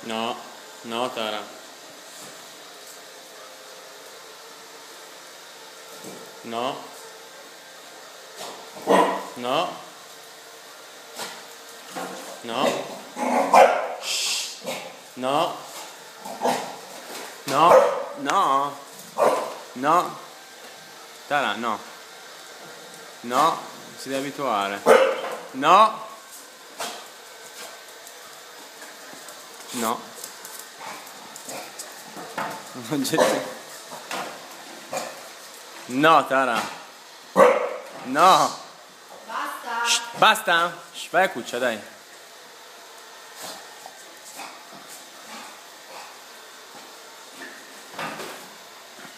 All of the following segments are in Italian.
No, no Tara. No. No. No. No. No. No. No. Tara, no. No, si deve abituare. No. No. No, Tara. No. Basta. Shh, basta? Shh, vai a cuccia, dai.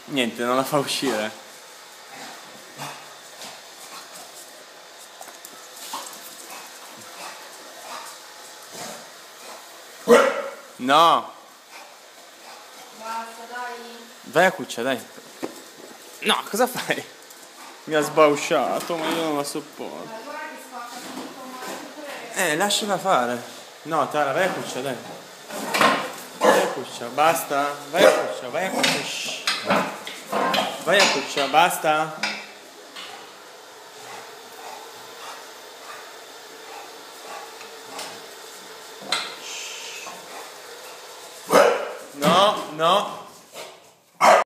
Niente, non la fa uscire. No. Basta, dai. Vai a cuccia, dai. No, cosa fai? Mi ha sbausciato, ma io non la sopporto. Guarda che spacca tutto, Lasciala fare. No, Tara, vai a cuccia, dai. Vai a cuccia, basta. Vai a cuccia, vai a cuccia. Shh. Vai a cuccia, basta. No, no.